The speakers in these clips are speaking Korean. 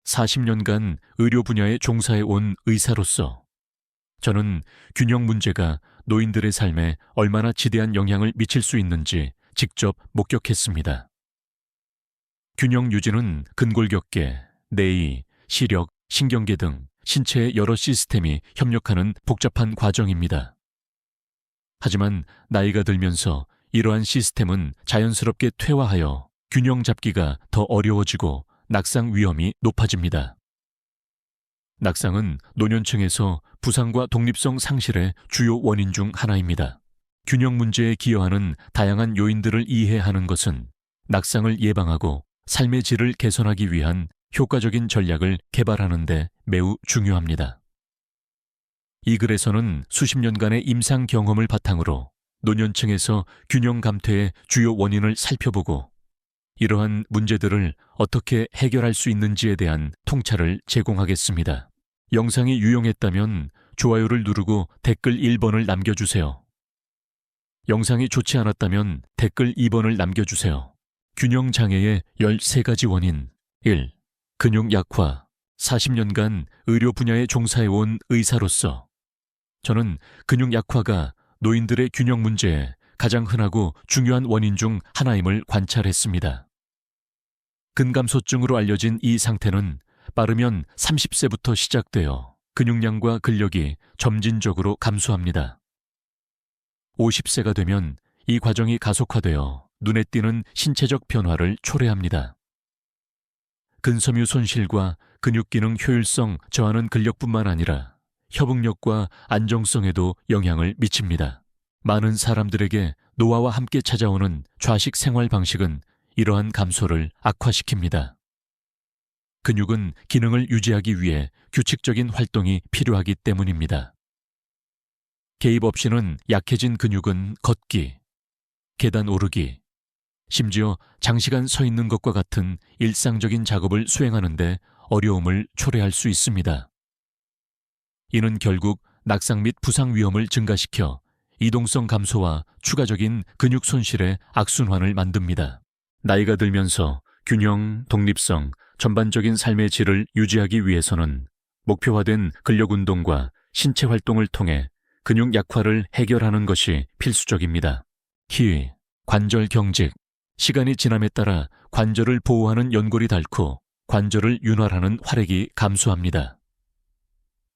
40년간 의료 분야에 종사해 온 의사로서 저는 균형 문제가 노인들의 삶에 얼마나 지대한 영향을 미칠 수 있는지 직접 목격했습니다. 균형 유지는 근골격계, 내의, 시력, 신경계 등 신체의 여러 시스템이 협력하는 복잡한 과정입니다. 하지만 나이가 들면서 이러한 시스템은 자연스럽게 퇴화하여 균형 잡기가 더 어려워지고 낙상 위험이 높아집니다. 낙상은 노년층에서 부상과 독립성 상실의 주요 원인 중 하나입니다. 균형 문제에 기여하는 다양한 요인들을 이해하는 것은 낙상을 예방하고 삶의 질을 개선하기 위한 효과적인 전략을 개발하는 데 매우 중요합니다. 이 글에서는 수십 년간의 임상 경험을 바탕으로 노년층에서 균형 감퇴의 주요 원인을 살펴보고 이러한 문제들을 어떻게 해결할 수 있는지에 대한 통찰을 제공하겠습니다. 영상이 유용했다면 좋아요를 누르고 댓글 1번을 남겨주세요. 영상이 좋지 않았다면 댓글 2번을 남겨주세요. 균형 장애의 13가지 원인 1. 근육 약화. 40년간 의료 분야에 종사해온 의사로서 저는 근육 약화가 노인들의 균형 문제에 가장 흔하고 중요한 원인 중 하나임을 관찰했습니다. 근감소증으로 알려진 이 상태는 빠르면 30세부터 시작되어 근육량과 근력이 점진적으로 감소합니다. 50세가 되면 이 과정이 가속화되어 눈에 띄는 신체적 변화를 초래합니다. 근섬유 손실과 근육 기능 효율성 저하는 근력뿐만 아니라 협응력과 안정성에도 영향을 미칩니다. 많은 사람들에게 노화와 함께 찾아오는 좌식 생활 방식은 이러한 감소를 악화시킵니다. 근육은 기능을 유지하기 위해 규칙적인 활동이 필요하기 때문입니다. 개입 없이는 약해진 근육은 걷기, 계단 오르기, 심지어 장시간 서 있는 것과 같은 일상적인 작업을 수행하는 데 어려움을 초래할 수 있습니다. 이는 결국 낙상 및 부상 위험을 증가시켜 이동성 감소와 추가적인 근육 손실의 악순환을 만듭니다. 나이가 들면서 균형, 독립성, 전반적인 삶의 질을 유지하기 위해서는 목표화된 근력 운동과 신체 활동을 통해 근육 약화를 해결하는 것이 필수적입니다. 키, 관절 경직. 시간이 지남에 따라 관절을 보호하는 연골이 닳고 관절을 윤활하는 활액이 감소합니다.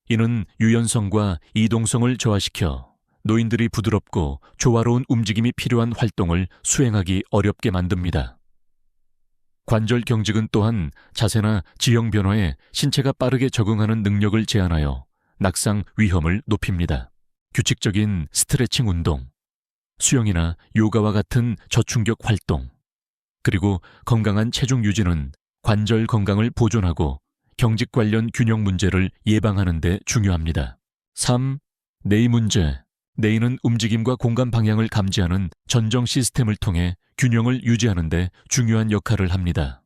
이는 유연성과 이동성을 저하시켜 노인들이 부드럽고 조화로운 움직임이 필요한 활동을 수행하기 어렵게 만듭니다. 관절 경직은 또한 자세나 지형 변화에 신체가 빠르게 적응하는 능력을 제한하여 낙상 위험을 높입니다. 규칙적인 스트레칭 운동, 수영이나 요가와 같은 저충격 활동, 그리고 건강한 체중 유지는 관절 건강을 보존하고 경직 관련 균형 문제를 예방하는 데 중요합니다. 3. 내의 문제. 내의는 움직임과 공간 방향을 감지하는 전정 시스템을 통해 균형을 유지하는 데 중요한 역할을 합니다.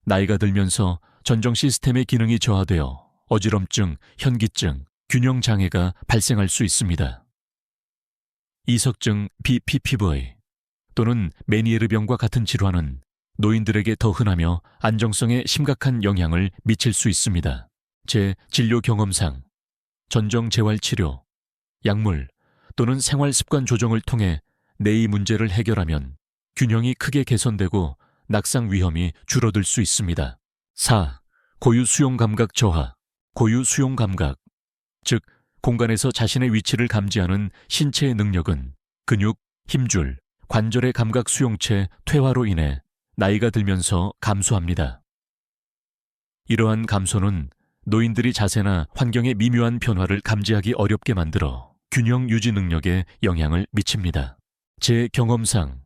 나이가 들면서 전정 시스템의 기능이 저하되어 어지럼증, 현기증, 균형 장애가 발생할 수 있습니다. 이석증 BPPV 또는 메니에르병과 같은 질환은 노인들에게 더 흔하며 안정성에 심각한 영향을 미칠 수 있습니다. 제 진료 경험상 전정 재활 치료, 약물 또는 생활 습관 조정을 통해 내의 문제를 해결하면 균형이 크게 개선되고 낙상 위험이 줄어들 수 있습니다. 4. 고유 수용 감각 저하. 고유 수용 감각, 즉 공간에서 자신의 위치를 감지하는 신체의 능력은 근육, 힘줄, 관절의 감각 수용체 퇴화로 인해 나이가 들면서 감소합니다. 이러한 감소는 노인들이 자세나 환경의 미묘한 변화를 감지하기 어렵게 만들어 균형 유지 능력에 영향을 미칩니다. 제 경험상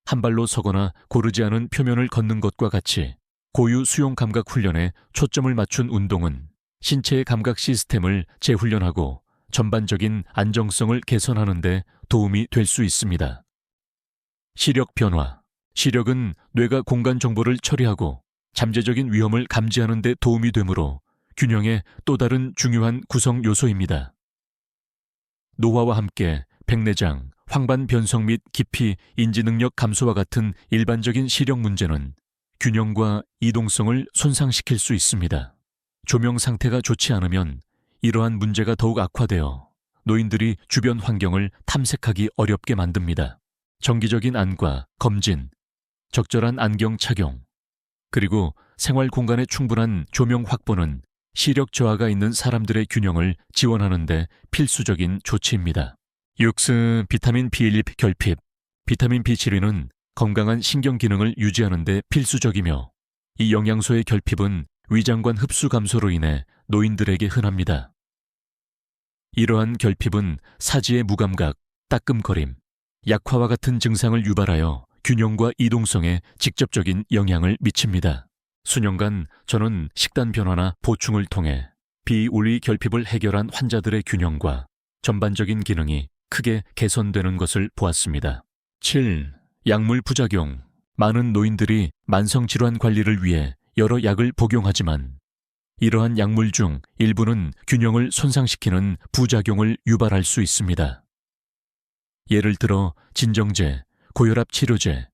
한 발로 서거나 고르지 않은 표면을 걷는 것과 같이 고유 수용 감각 훈련에 초점을 맞춘 운동은 신체의 감각 시스템을 재훈련하고 전반적인 안정성을 개선하는 데 도움이 될 수 있습니다. 시력 변화. 시력은 뇌가 공간 정보를 처리하고 잠재적인 위험을 감지하는 데 도움이 되므로 균형의 또 다른 중요한 구성 요소입니다. 노화와 함께 백내장, 황반 변성 및 기피, 인지 능력 감소와 같은 일반적인 시력 문제는 균형과 이동성을 손상시킬 수 있습니다. 조명 상태가 좋지 않으면 이러한 문제가 더욱 악화되어 노인들이 주변 환경을 탐색하기 어렵게 만듭니다. 정기적인 안과 검진, 적절한 안경 착용, 그리고 생활 공간에 충분한 조명 확보는 시력 저하가 있는 사람들의 균형을 지원하는 데 필수적인 조치입니다. 6. 비타민 B1 결핍. 비타민 B7는 건강한 신경 기능을 유지하는 데 필수적이며 이 영양소의 결핍은 위장관 흡수 감소로 인해 노인들에게 흔합니다. 이러한 결핍은 사지의 무감각, 따끔거림, 약화와 같은 증상을 유발하여 균형과 이동성에 직접적인 영향을 미칩니다. 수년간 저는 식단 변화나 보충을 통해 비올리 결핍을 해결한 환자들의 균형과 전반적인 기능이 크게 개선되는 것을 보았습니다. 7. 약물 부작용. 많은 노인들이 만성질환 관리를 위해 여러 약을 복용하지만 이러한 약물 중 일부는 균형을 손상시키는 부작용을 유발할 수 있습니다. 예를 들어 진정제, 고혈압 치료제,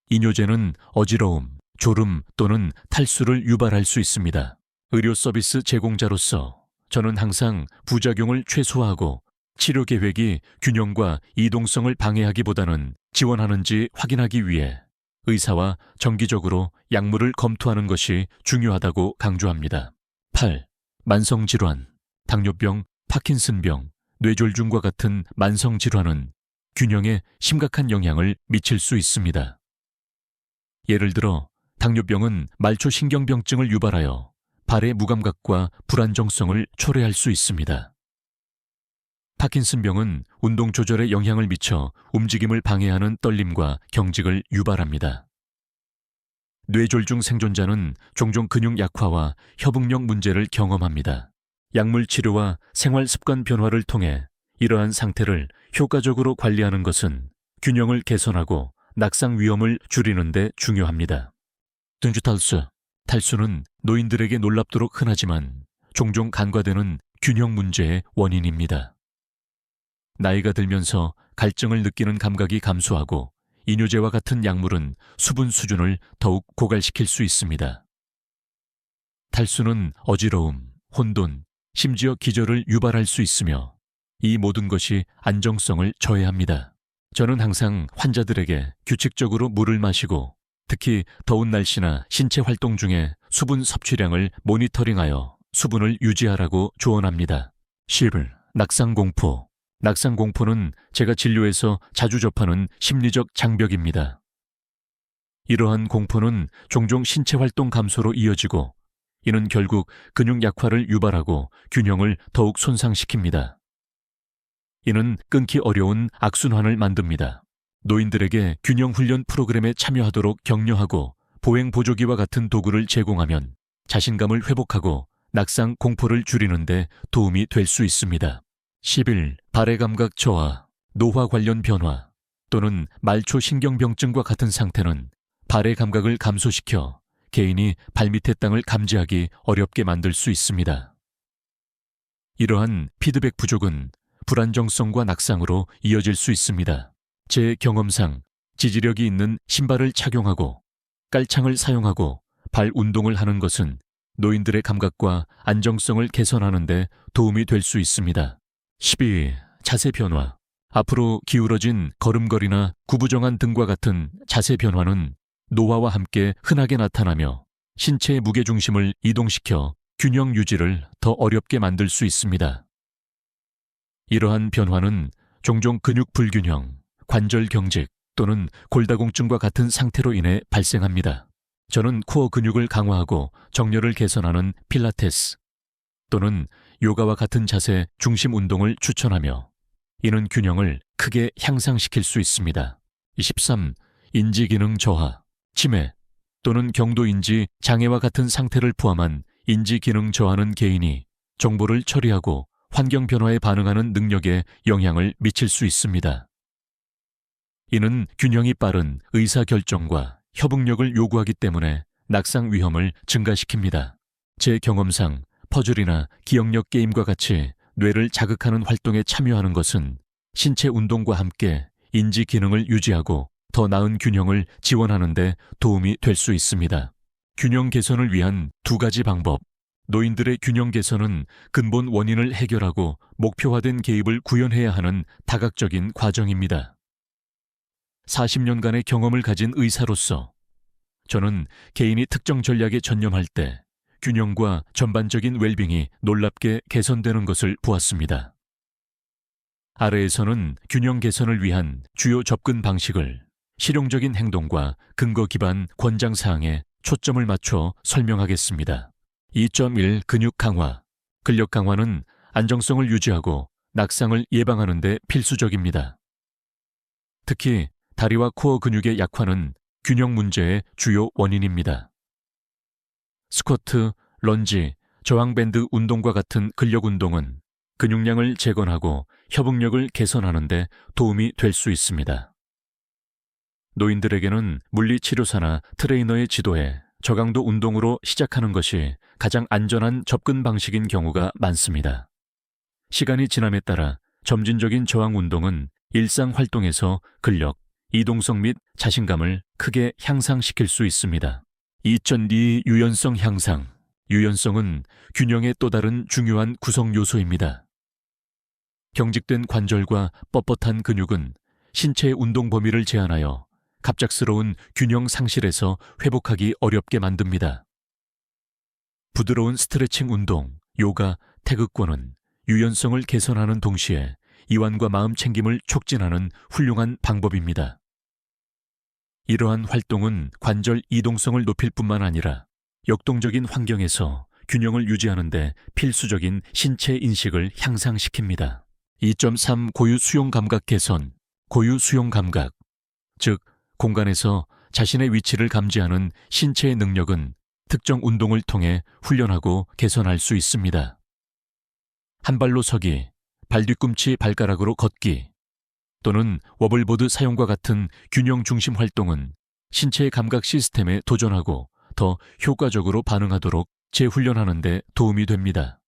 이뇨제는 어지러움, 졸음 또는 탈수를 유발할 수 있습니다. 의료 서비스 제공자로서 저는 항상 부작용을 최소화하고 치료 계획이 균형과 이동성을 방해하기보다는 지원하는지 확인하기 위해 의사와 정기적으로 약물을 검토하는 것이 중요하다고 강조합니다. 8. 만성질환, 당뇨병, 파킨슨병, 뇌졸중과 같은 만성질환은 균형에 심각한 영향을 미칠 수 있습니다. 예를 들어 당뇨병은 말초신경병증을 유발하여 발의 무감각과 불안정성을 초래할 수 있습니다. 파킨슨병은 운동 조절에 영향을 미쳐 움직임을 방해하는 떨림과 경직을 유발합니다. 뇌졸중 생존자는 종종 근육 약화와 협응력 문제를 경험합니다. 약물 치료와 생활 습관 변화를 통해 이러한 상태를 효과적으로 관리하는 것은 균형을 개선하고 낙상 위험을 줄이는 데 중요합니다. 둔주탈수. 탈수는 노인들에게 놀랍도록 흔하지만 종종 간과되는 균형 문제의 원인입니다. 나이가 들면서 갈증을 느끼는 감각이 감소하고 이뇨제와 같은 약물은 수분 수준을 더욱 고갈시킬 수 있습니다. 탈수는 어지러움, 혼돈, 심지어 기절을 유발할 수 있으며 이 모든 것이 안정성을 저해합니다. 저는 항상 환자들에게 규칙적으로 물을 마시고 특히 더운 날씨나 신체 활동 중에 수분 섭취량을 모니터링하여 수분을 유지하라고 조언합니다. 10. 낙상공포. 낙상공포는 제가 진료에서 자주 접하는 심리적 장벽입니다. 이러한 공포는 종종 신체 활동 감소로 이어지고 이는 결국 근육 약화를 유발하고 균형을 더욱 손상시킵니다. 이는 끊기 어려운 악순환을 만듭니다. 노인들에게 균형 훈련 프로그램에 참여하도록 격려하고 보행 보조기와 같은 도구를 제공하면 자신감을 회복하고 낙상 공포를 줄이는 데 도움이 될 수 있습니다. 11. 발의 감각 저하, 노화 관련 변화 또는 말초 신경병증과 같은 상태는 발의 감각을 감소시켜 개인이 발밑의 땅을 감지하기 어렵게 만들 수 있습니다. 이러한 피드백 부족은 불안정성과 낙상으로 이어질 수 있습니다. 제 경험상 지지력이 있는 신발을 착용하고 깔창을 사용하고 발 운동을 하는 것은 노인들의 감각과 안정성을 개선하는 데 도움이 될 수 있습니다. 12. 자세 변화. 앞으로 기울어진 걸음걸이나 구부정한 등과 같은 자세 변화는 노화와 함께 흔하게 나타나며 신체의 무게중심을 이동시켜 균형 유지를 더 어렵게 만들 수 있습니다. 이러한 변화는 종종 근육 불균형, 관절 경직 또는 골다공증과 같은 상태로 인해 발생합니다. 저는 코어 근육을 강화하고 정렬을 개선하는 필라테스 또는 요가와 같은 자세 중심 운동을 추천하며 이는 균형을 크게 향상시킬 수 있습니다. 23. 인지기능 저하, 치매 또는 경도인지 장애와 같은 상태를 포함한 인지기능 저하는 개인이 정보를 처리하고 환경 변화에 반응하는 능력에 영향을 미칠 수 있습니다. 이는 균형이 빠른 의사결정과 협응력을 요구하기 때문에 낙상 위험을 증가시킵니다. 제 경험상 퍼즐이나 기억력 게임과 같이 뇌를 자극하는 활동에 참여하는 것은 신체 운동과 함께 인지 기능을 유지하고 더 나은 균형을 지원하는 데 도움이 될 수 있습니다. 균형 개선을 위한 두 가지 방법. 노인들의 균형 개선은 근본 원인을 해결하고 목표화된 개입을 구현해야 하는 다각적인 과정입니다. 40년간의 경험을 가진 의사로서 저는 개인이 특정 전략에 전념할 때 균형과 전반적인 웰빙이 놀랍게 개선되는 것을 보았습니다. 아래에서는 균형 개선을 위한 주요 접근 방식을 실용적인 행동과 근거 기반 권장 사항에 초점을 맞춰 설명하겠습니다. 2.1 근육 강화. 근력 강화는 안정성을 유지하고 낙상을 예방하는 데 필수적입니다. 특히 다리와 코어 근육의 약화는 균형 문제의 주요 원인입니다. 스쿼트, 런지, 저항밴드 운동과 같은 근력 운동은 근육량을 재건하고 협응력을 개선하는 데 도움이 될 수 있습니다. 노인들에게는 물리치료사나 트레이너의 지도에 저강도 운동으로 시작하는 것이 가장 안전한 접근 방식인 경우가 많습니다. 시간이 지남에 따라 점진적인 저항 운동은 일상 활동에서 근력, 이동성 및 자신감을 크게 향상시킬 수 있습니다. 2.2 유연성 향상. 유연성은 균형의 또 다른 중요한 구성 요소입니다. 경직된 관절과 뻣뻣한 근육은 신체의 운동 범위를 제한하여 갑작스러운 균형 상실에서 회복하기 어렵게 만듭니다. 부드러운 스트레칭 운동, 요가, 태극권은 유연성을 개선하는 동시에 이완과 마음 챙김을 촉진하는 훌륭한 방법입니다. 이러한 활동은 관절 이동성을 높일 뿐만 아니라 역동적인 환경에서 균형을 유지하는 데 필수적인 신체 인식을 향상시킵니다. 2.3 고유 수용 감각 개선. 고유 수용 감각, 즉 공간에서 자신의 위치를 감지하는 신체의 능력은 특정 운동을 통해 훈련하고 개선할 수 있습니다. 한 발로 서기, 발 뒤꿈치 발가락으로 걷기 또는 워블보드 사용과 같은 균형 중심 활동은 신체의 감각 시스템에 도전하고 더 효과적으로 반응하도록 재훈련하는 데 도움이 됩니다.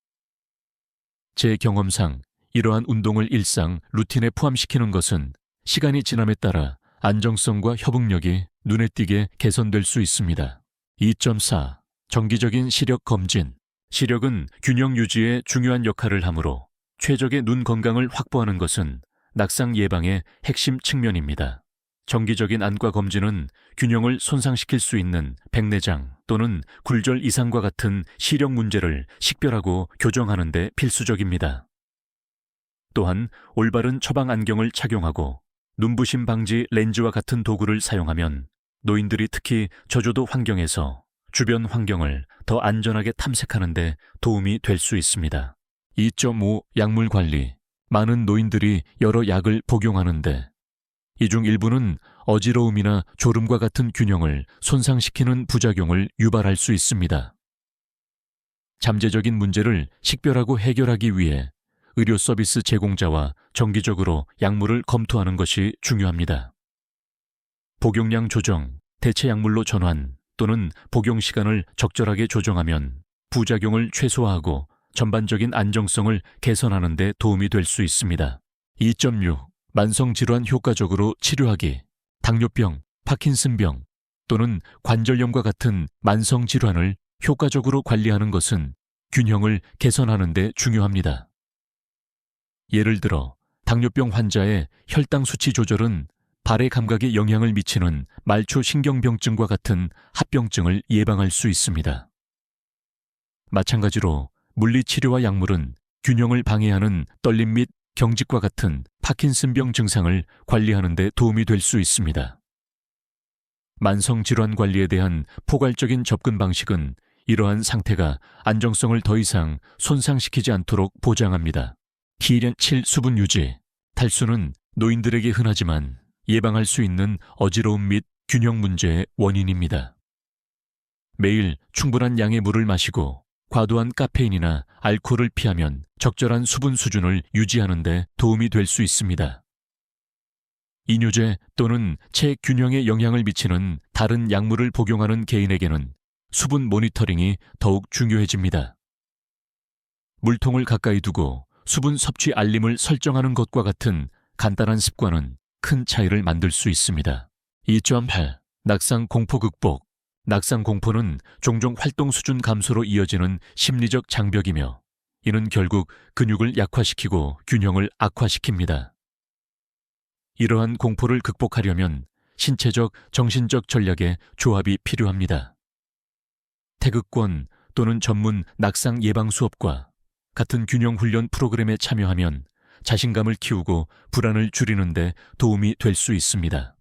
제 경험상 이러한 운동을 일상 루틴에 포함시키는 것은 시간이 지남에 따라 안정성과 협응력이 눈에 띄게 개선될 수 있습니다. 2.4 정기적인 시력 검진. 시력은 균형 유지에 중요한 역할을 하므로 최적의 눈 건강을 확보하는 것은 낙상 예방의 핵심 측면입니다. 정기적인 안과 검진은 균형을 손상시킬 수 있는 백내장 또는 굴절 이상과 같은 시력 문제를 식별하고 교정하는 데 필수적입니다. 또한 올바른 처방 안경을 착용하고 눈부심 방지 렌즈와 같은 도구를 사용하면 노인들이 특히 저조도 환경에서 주변 환경을 더 안전하게 탐색하는 데 도움이 될 수 있습니다. 2.5 약물 관리. 많은 노인들이 여러 약을 복용하는데 이 중 일부는 어지러움이나 졸음과 같은 균형을 손상시키는 부작용을 유발할 수 있습니다. 잠재적인 문제를 식별하고 해결하기 위해 의료 서비스 제공자와 정기적으로 약물을 검토하는 것이 중요합니다. 복용량 조정, 대체 약물로 전환 또는 복용 시간을 적절하게 조정하면 부작용을 최소화하고 전반적인 안정성을 개선하는 데 도움이 될 수 있습니다. 2.6 만성질환 효과적으로 치료하기. 당뇨병, 파킨슨병 또는 관절염과 같은 만성질환을 효과적으로 관리하는 것은 균형을 개선하는 데 중요합니다. 예를 들어 당뇨병 환자의 혈당 수치 조절은 발의 감각에 영향을 미치는 말초신경병증과 같은 합병증을 예방할 수 있습니다. 마찬가지로 물리치료와 약물은 균형을 방해하는 떨림 및 경직과 같은 파킨슨병 증상을 관리하는 데 도움이 될 수 있습니다. 만성질환 관리에 대한 포괄적인 접근 방식은 이러한 상태가 안정성을 더 이상 손상시키지 않도록 보장합니다. T7 수분 유지. 탈수는 노인들에게 흔하지만 예방할 수 있는 어지러움 및 균형 문제의 원인입니다. 매일 충분한 양의 물을 마시고 과도한 카페인이나 알코올을 피하면 적절한 수분 수준을 유지하는 데 도움이 될 수 있습니다. 이뇨제 또는 체균형에 영향을 미치는 다른 약물을 복용하는 개인에게는 수분 모니터링이 더욱 중요해집니다. 물통을 가까이 두고 수분 섭취 알림을 설정하는 것과 같은 간단한 습관은 큰 차이를 만들 수 있습니다. 2.8 낙상 공포 극복. 낙상 공포는 종종 활동 수준 감소로 이어지는 심리적 장벽이며 이는 결국 근육을 약화시키고 균형을 악화시킵니다. 이러한 공포를 극복하려면 신체적, 정신적 전략의 조합이 필요합니다. 태극권 또는 전문 낙상 예방 수업과 같은 균형 훈련 프로그램에 참여하면 자신감을 키우고 불안을 줄이는 데 도움이 될 수 있습니다.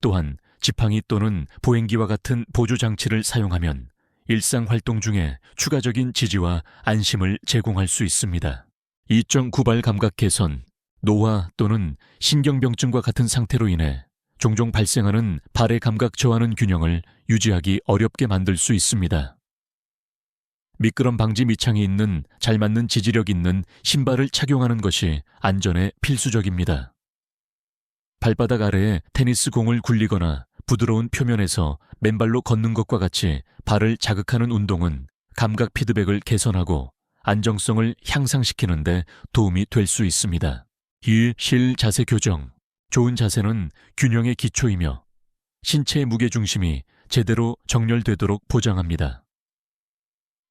또한 지팡이 또는 보행기와 같은 보조 장치를 사용하면 일상 활동 중에 추가적인 지지와 안심을 제공할 수 있습니다. 2.9발 감각 개선, 노화 또는 신경병증과 같은 상태로 인해 종종 발생하는 발의 감각 저하는 균형을 유지하기 어렵게 만들 수 있습니다. 미끄럼 방지 밑창이 있는 잘 맞는 지지력 있는 신발을 착용하는 것이 안전에 필수적입니다. 발바닥 아래에 테니스 공을 굴리거나 부드러운 표면에서 맨발로 걷는 것과 같이 발을 자극하는 운동은 감각 피드백을 개선하고 안정성을 향상시키는 데 도움이 될 수 있습니다. 실 자세 교정. 좋은 자세는 균형의 기초이며 신체의 무게중심이 제대로 정렬되도록 보장합니다.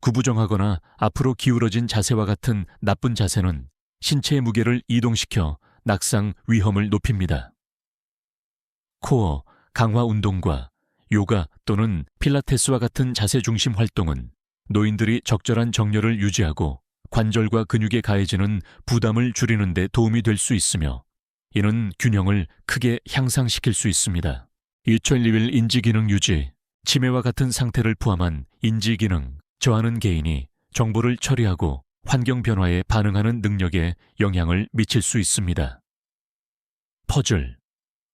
구부정하거나 앞으로 기울어진 자세와 같은 나쁜 자세는 신체의 무게를 이동시켜 낙상 위험을 높입니다. 코어, 강화 운동과 요가 또는 필라테스와 같은 자세 중심 활동은 노인들이 적절한 정렬을 유지하고 관절과 근육에 가해지는 부담을 줄이는 데 도움이 될 수 있으며 이는 균형을 크게 향상시킬 수 있습니다. 2021 인지기능 유지, 치매와 같은 상태를 포함한 인지기능, 저하는 개인이 정보를 처리하고 환경 변화에 반응하는 능력에 영향을 미칠 수 있습니다. 퍼즐,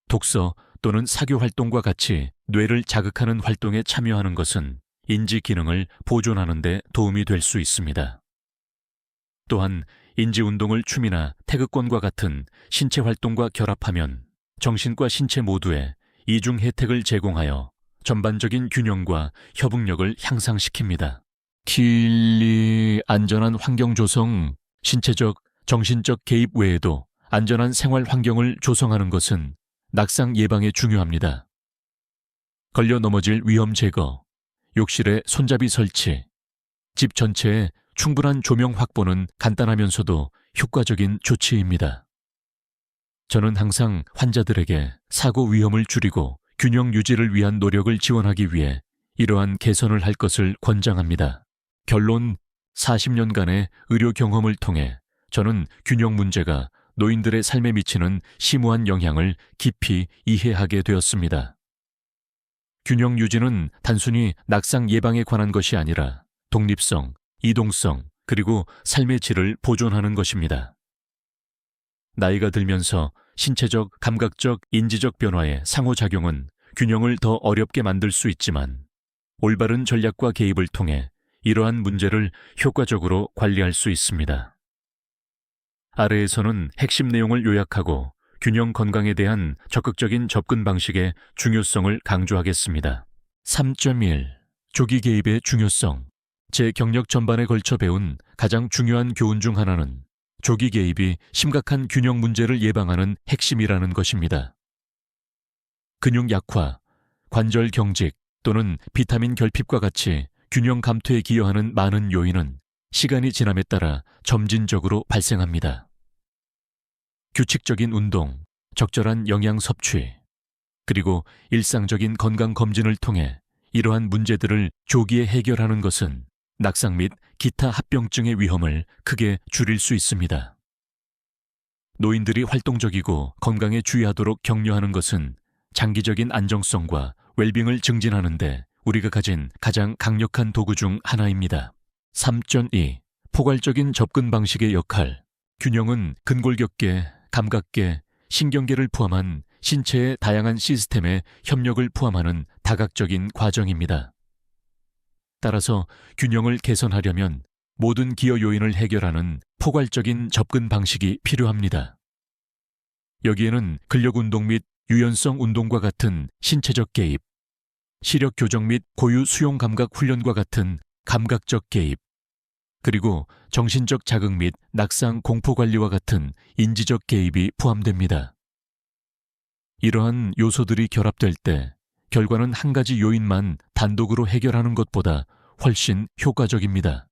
독서 또는 사교 활동과 같이 뇌를 자극하는 활동에 참여하는 것은 인지 기능을 보존하는 데 도움이 될 수 있습니다. 또한 인지 운동을 춤이나 태극권과 같은 신체 활동과 결합하면 정신과 신체 모두에 이중 혜택을 제공하여 전반적인 균형과 협응력을 향상시킵니다. 안전한 환경 조성, 신체적, 정신적 개입 외에도 안전한 생활 환경을 조성하는 것은 낙상 예방에 중요합니다. 걸려 넘어질 위험 제거, 욕실에 손잡이 설치, 집 전체에 충분한 조명 확보는 간단하면서도 효과적인 조치입니다. 저는 항상 환자들에게 사고 위험을 줄이고 균형 유지를 위한 노력을 지원하기 위해 이러한 개선을 할 것을 권장합니다. 결론, 40년간의 의료 경험을 통해 저는 균형 문제가 노인들의 삶에 미치는 심오한 영향을 깊이 이해하게 되었습니다. 균형 유지는 단순히 낙상 예방에 관한 것이 아니라 독립성, 이동성, 그리고 삶의 질을 보존하는 것입니다. 나이가 들면서 신체적, 감각적, 인지적 변화의 상호작용은 균형을 더 어렵게 만들 수 있지만 올바른 전략과 개입을 통해 이러한 문제를 효과적으로 관리할 수 있습니다. 아래에서는 핵심 내용을 요약하고 균형 건강에 대한 적극적인 접근 방식의 중요성을 강조하겠습니다. 3.1. 조기 개입의 중요성. 제 경력 전반에 걸쳐 배운 가장 중요한 교훈 중 하나는 조기 개입이 심각한 균형 문제를 예방하는 핵심이라는 것입니다. 근육 약화, 관절 경직 또는 비타민 결핍과 같이 균형 감퇴에 기여하는 많은 요인은 시간이 지남에 따라 점진적으로 발생합니다. 규칙적인 운동, 적절한 영양 섭취, 그리고 일상적인 건강 검진을 통해 이러한 문제들을 조기에 해결하는 것은 낙상 및 기타 합병증의 위험을 크게 줄일 수 있습니다. 노인들이 활동적이고 건강에 주의하도록 격려하는 것은 장기적인 안정성과 웰빙을 증진하는 데 우리가 가진 가장 강력한 도구 중 하나입니다. 3.2. 포괄적인 접근 방식의 역할. 균형은 근골격계, 감각계, 신경계를 포함한 신체의 다양한 시스템의 협력을 포함하는 다각적인 과정입니다. 따라서 균형을 개선하려면 모든 기여 요인을 해결하는 포괄적인 접근 방식이 필요합니다. 여기에는 근력 운동 및 유연성 운동과 같은 신체적 개입, 시력 교정 및 고유 수용 감각 훈련과 같은 감각적 개입, 그리고 정신적 자극 및 낙상 공포 관리와 같은 인지적 개입이 포함됩니다. 이러한 요소들이 결합될 때 결과는 한 가지 요인만 단독으로 해결하는 것보다 훨씬 효과적입니다.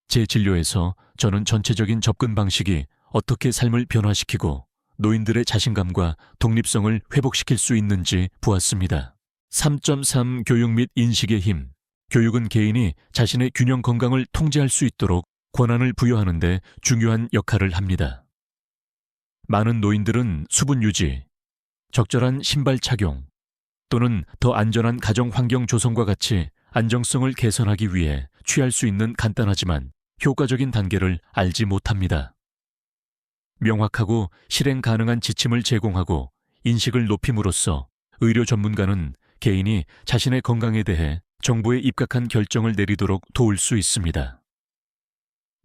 제 진료에서 저는 전체적인 접근 방식이 어떻게 삶을 변화시키고 노인들의 자신감과 독립성을 회복시킬 수 있는지 보았습니다. 3.3 교육 및 인식의 힘. 교육은 개인이 자신의 균형 건강을 통제할 수 있도록 권한을 부여하는 데 중요한 역할을 합니다. 많은 노인들은 수분 유지, 적절한 신발 착용 또는 더 안전한 가정 환경 조성과 같이 안정성을 개선하기 위해 취할 수 있는 간단하지만 효과적인 단계를 알지 못합니다. 명확하고 실행 가능한 지침을 제공하고 인식을 높임으로써 의료 전문가는 개인이 자신의 건강에 대해 정보에 입각한 결정을 내리도록 도울 수 있습니다.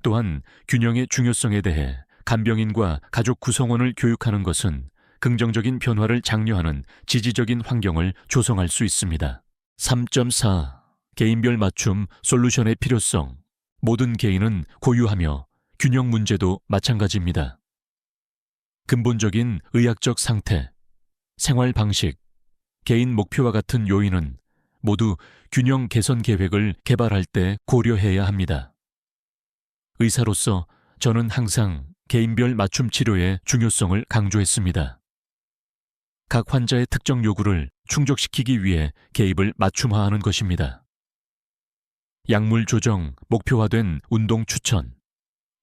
또한 균형의 중요성에 대해 간병인과 가족 구성원을 교육하는 것은 긍정적인 변화를 장려하는 지지적인 환경을 조성할 수 있습니다. 3.4 개인별 맞춤 솔루션의 필요성. 모든 개인은 고유하며 균형 문제도 마찬가지입니다. 근본적인 의학적 상태, 생활 방식, 개인 목표와 같은 요인은 모두 균형 개선 계획을 개발할 때 고려해야 합니다. 의사로서 저는 항상 개인별 맞춤 치료의 중요성을 강조했습니다. 각 환자의 특정 요구를 충족시키기 위해 개입을 맞춤화하는 것입니다. 약물 조정, 목표화된 운동 추천,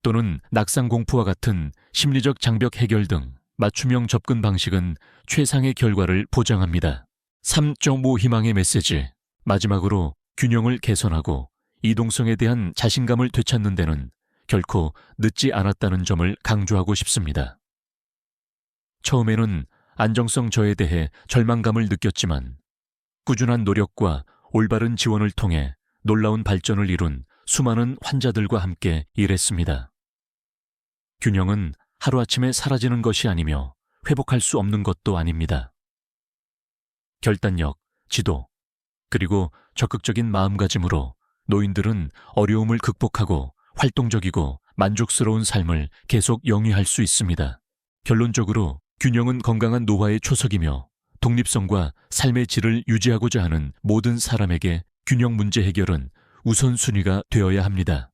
또는 낙상 공포와 같은 심리적 장벽 해결 등 맞춤형 접근 방식은 최상의 결과를 보장합니다. 3.5 희망의 메시지. 마지막으로 균형을 개선하고 이동성에 대한 자신감을 되찾는 데는 결코 늦지 않았다는 점을 강조하고 싶습니다. 처음에는 안정성 저해에 대해 절망감을 느꼈지만 꾸준한 노력과 올바른 지원을 통해 놀라운 발전을 이룬 수많은 환자들과 함께 일했습니다. 균형은 하루아침에 사라지는 것이 아니며 회복할 수 없는 것도 아닙니다. 결단력, 지도, 그리고 적극적인 마음가짐으로 노인들은 어려움을 극복하고 활동적이고 만족스러운 삶을 계속 영위할 수 있습니다. 결론적으로 균형은 건강한 노화의 초석이며 독립성과 삶의 질을 유지하고자 하는 모든 사람에게 균형 문제 해결은 우선순위가 되어야 합니다.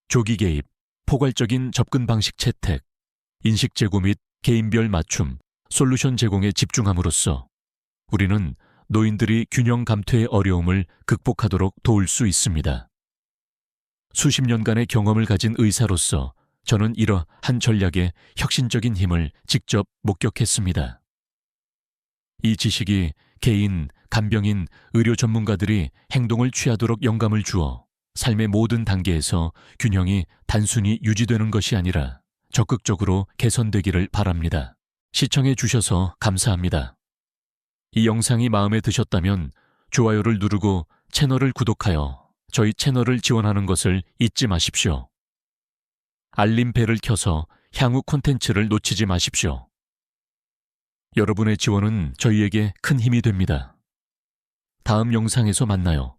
조기 개입, 포괄적인 접근 방식 채택, 인식 제고 및 개인별 맞춤, 솔루션 제공에 집중함으로써 우리는 노인들이 균형 감퇴의 어려움을 극복하도록 도울 수 있습니다. 수십 년간의 경험을 가진 의사로서 저는 이러한 전략의 혁신적인 힘을 직접 목격했습니다. 이 지식이 개인, 간병인, 의료 전문가들이 행동을 취하도록 영감을 주어 삶의 모든 단계에서 균형이 단순히 유지되는 것이 아니라 적극적으로 개선되기를 바랍니다. 시청해 주셔서 감사합니다. 이 영상이 마음에 드셨다면 좋아요를 누르고 채널을 구독하여 저희 채널을 지원하는 것을 잊지 마십시오. 알림벨을 켜서 향후 콘텐츠를 놓치지 마십시오. 여러분의 지원은 저희에게 큰 힘이 됩니다. 다음 영상에서 만나요.